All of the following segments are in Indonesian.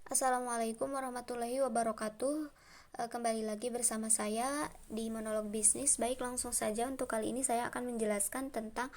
Assalamualaikum warahmatullahi wabarakatuh. Kembali lagi bersama saya di Monolog Bisnis. Baik, langsung saja untuk kali ini saya akan menjelaskan tentang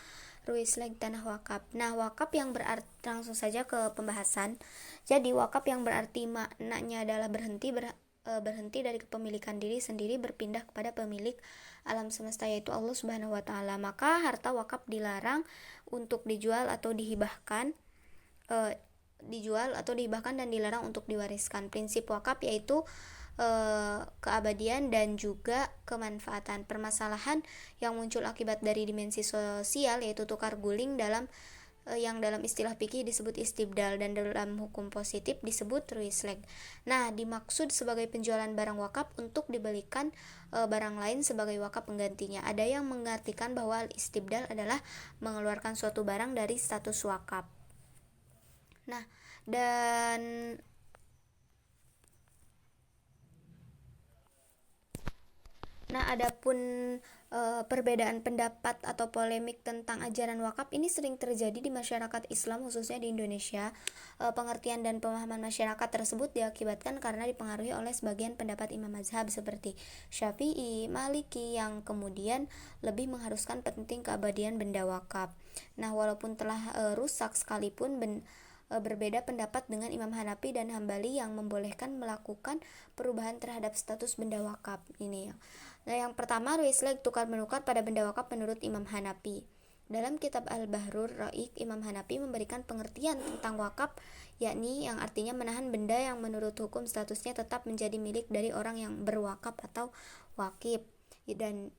ruislek tanah wakaf. Nah, wakaf yang berarti, langsung saja ke pembahasan. Jadi, wakaf yang berarti maknanya adalah berhenti dari kepemilikan diri sendiri berpindah kepada pemilik alam semesta, yaitu Allah Subhanahu wa taala. Maka harta wakaf dilarang untuk dijual atau eh, dihibahkan dan dilarang untuk diwariskan. Prinsip wakaf yaitu keabadian dan juga kemanfaatan. Permasalahan yang muncul akibat dari dimensi sosial yaitu tukar guling yang dalam istilah fikih disebut istibdal dan dalam hukum positif disebut ruislek. Nah, dimaksud sebagai penjualan barang wakaf untuk dibelikan barang lain sebagai wakaf penggantinya. Ada yang mengartikan bahwa istibdal adalah mengeluarkan suatu barang dari status wakaf. Nah, dan adapun perbedaan pendapat atau polemik tentang ajaran wakaf ini sering terjadi di masyarakat Islam khususnya di Indonesia. Pengertian dan pemahaman masyarakat tersebut diakibatkan karena dipengaruhi oleh sebagian pendapat imam mazhab seperti Syafi'i, Maliki yang kemudian lebih mengharuskan penting keabadian benda wakaf. Nah, walaupun telah rusak sekalipun berbeda pendapat dengan Imam Hanafi dan Hambali yang membolehkan melakukan perubahan terhadap status benda wakaf ini ya. Nah, yang pertama, ruislek tukar menukar pada benda wakaf menurut Imam Hanafi. Dalam kitab Al-Bahrur Ra'iq, Imam Hanafi memberikan pengertian tentang wakaf, yakni yang artinya menahan benda yang menurut hukum statusnya tetap menjadi milik dari orang yang berwakaf atau wakif, dan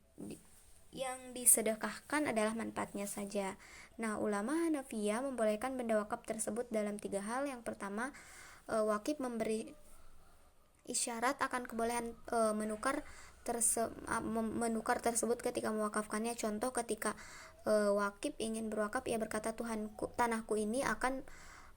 yang disedekahkan adalah manfaatnya saja. Nah, ulama Hanafiyah membolehkan benda wakaf tersebut dalam 3 hal. Yang pertama, wakif memberi isyarat akan kebolehan menukar tersebut ketika mewakafkannya. Contoh, ketika wakif ingin berwakaf, ia berkata, Tuhanku, tanahku ini akan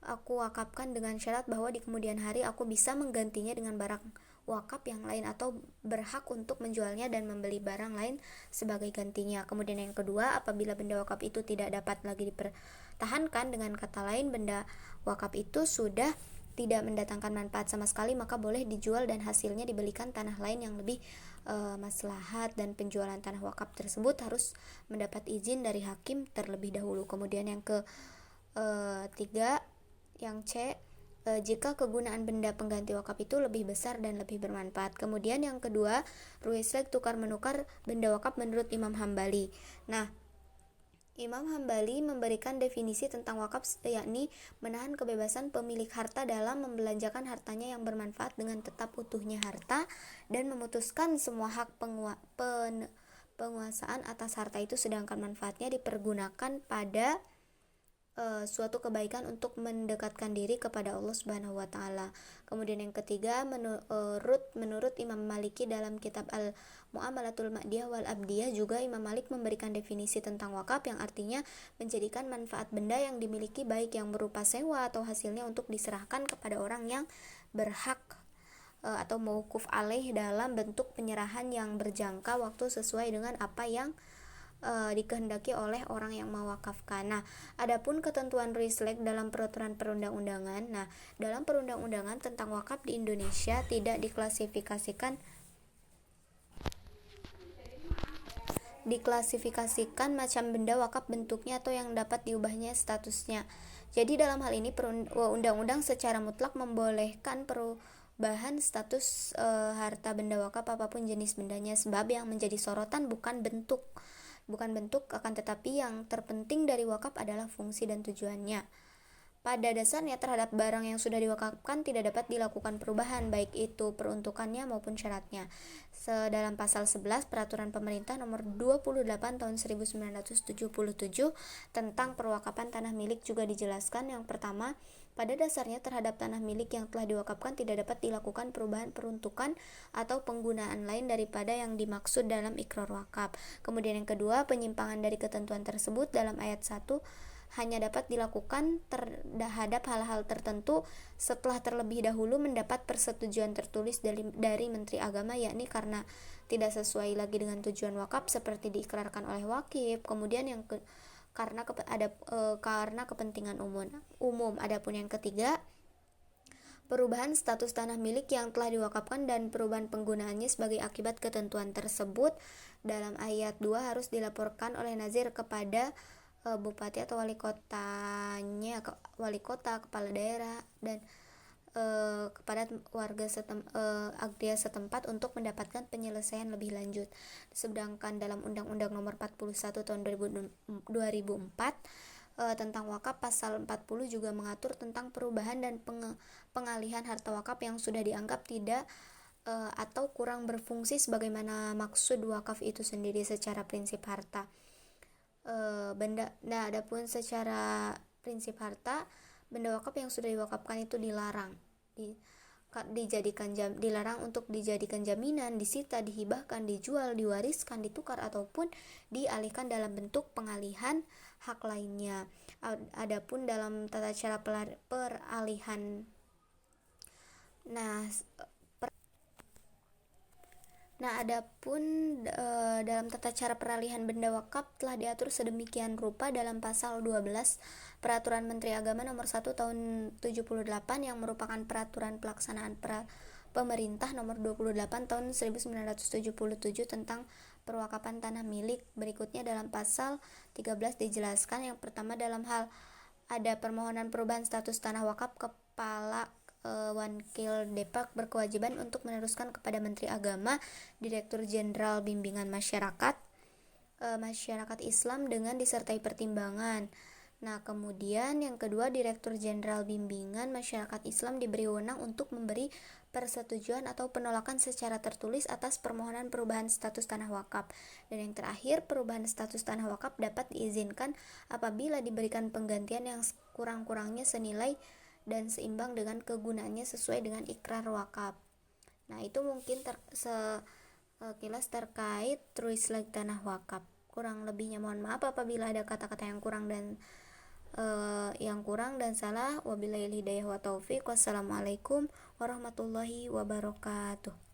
aku wakafkan dengan syarat bahwa di kemudian hari aku bisa menggantinya dengan barang wakaf yang lain atau berhak untuk menjualnya dan membeli barang lain sebagai gantinya. Kemudian yang kedua, apabila benda wakaf itu tidak dapat lagi dipertahankan, dengan kata lain benda wakaf itu sudah tidak mendatangkan manfaat sama sekali, maka boleh dijual dan hasilnya dibelikan tanah lain yang lebih maslahat, dan penjualan tanah wakaf tersebut harus mendapat izin dari hakim terlebih dahulu. Kemudian yang ketiga, yang C, jika kegunaan benda pengganti wakaf itu lebih besar dan lebih bermanfaat. Kemudian yang kedua, ruislek tukar menukar benda wakaf menurut Imam Hambali. Nah, Imam Hambali memberikan definisi tentang wakaf, yakni menahan kebebasan pemilik harta dalam membelanjakan hartanya yang bermanfaat dengan tetap utuhnya harta, dan memutuskan semua hak penguasaan atas harta itu, sedangkan manfaatnya dipergunakan pada suatu kebaikan untuk mendekatkan diri kepada Allah Subhanahu wa taala. Kemudian yang ketiga, menurut Imam Maliki dalam kitab Al-Muamalatul Ma'diyah wal Abdiyah, juga Imam Malik memberikan definisi tentang wakaf yang artinya menjadikan manfaat benda yang dimiliki baik yang berupa sewa atau hasilnya untuk diserahkan kepada orang yang berhak atau mauquf alaih dalam bentuk penyerahan yang berjangka waktu sesuai dengan apa yang dikehendaki oleh orang yang mewakafkan. Nah, adapun ketentuan ruislek dalam peraturan perundang-undangan. Nah, dalam perundang-undangan tentang wakaf di Indonesia tidak diklasifikasikan macam benda wakaf bentuknya atau yang dapat diubahnya statusnya. Jadi dalam hal ini undang-undang secara mutlak membolehkan perubahan status harta benda wakaf apapun jenis bendanya, sebab yang menjadi sorotan bukan bentuk akan tetapi yang terpenting dari wakaf adalah fungsi dan tujuannya. Pada dasarnya terhadap barang yang sudah diwakafkan tidak dapat dilakukan perubahan, baik itu peruntukannya maupun syaratnya. Dalam pasal 11 Peraturan Pemerintah Nomor 28 Tahun 1977 tentang perwakafan tanah milik juga dijelaskan, yang pertama, pada dasarnya terhadap tanah milik yang telah diwakafkan tidak dapat dilakukan perubahan peruntukan atau penggunaan lain daripada yang dimaksud dalam ikrar wakaf. Kemudian yang kedua, penyimpangan dari ketentuan tersebut dalam ayat 1 hanya dapat dilakukan terhadap hal-hal tertentu setelah terlebih dahulu mendapat persetujuan tertulis dari Menteri Agama, yakni karena tidak sesuai lagi dengan tujuan wakaf seperti diikrarkan oleh wakif. Kemudian karena kepentingan umum. Adapun yang ketiga, perubahan status tanah milik yang telah diwakafkan dan perubahan penggunaannya sebagai akibat ketentuan tersebut dalam ayat 2 harus dilaporkan oleh nazir kepada bupati atau wali kota, kepala daerah, dan kepada warga agdia setempat untuk mendapatkan penyelesaian lebih lanjut. Sedangkan dalam Undang-Undang Nomor 41 Tahun 2004 tentang wakaf, pasal 40 juga mengatur tentang perubahan dan pengalihan harta wakaf yang sudah dianggap tidak atau kurang berfungsi sebagaimana maksud wakaf itu sendiri secara prinsip harta. Adapun secara prinsip harta, benda wakaf yang sudah diwakafkan itu dilarang dilarang untuk dijadikan jaminan, disita, dihibahkan, dijual, diwariskan, ditukar ataupun dialihkan dalam bentuk pengalihan hak lainnya. Adapun dalam tata cara peralihan dalam tata cara peralihan benda wakaf telah diatur sedemikian rupa dalam pasal 12 Peraturan Menteri Agama Nomor 1 Tahun 78 yang merupakan peraturan pelaksanaan pemerintah Nomor 28 Tahun 1977 tentang perwakafan tanah milik. Berikutnya dalam pasal 13 dijelaskan, yang pertama, dalam hal ada permohonan perubahan status tanah wakaf, Kepala Wakil Depak berkewajiban untuk meneruskan kepada Menteri Agama, Direktur Jenderal Bimbingan Masyarakat Islam dengan disertai pertimbangan. Nah, kemudian yang kedua, Direktur Jenderal Bimbingan Masyarakat Islam diberi wewenang untuk memberi persetujuan atau penolakan secara tertulis atas permohonan perubahan status tanah wakaf. Dan yang terakhir, perubahan status tanah wakaf dapat diizinkan apabila diberikan penggantian yang kurang-kurangnya senilai dan seimbang dengan kegunaannya sesuai dengan ikrar wakaf. Nah, itu mungkin sekilas terkait truislik tanah wakaf. Kurang lebihnya mohon maaf apabila ada kata-kata yang kurang dan salah. Wabillahi hidayah wa taufik. Wassalamualaikum warahmatullahi wabarakatuh.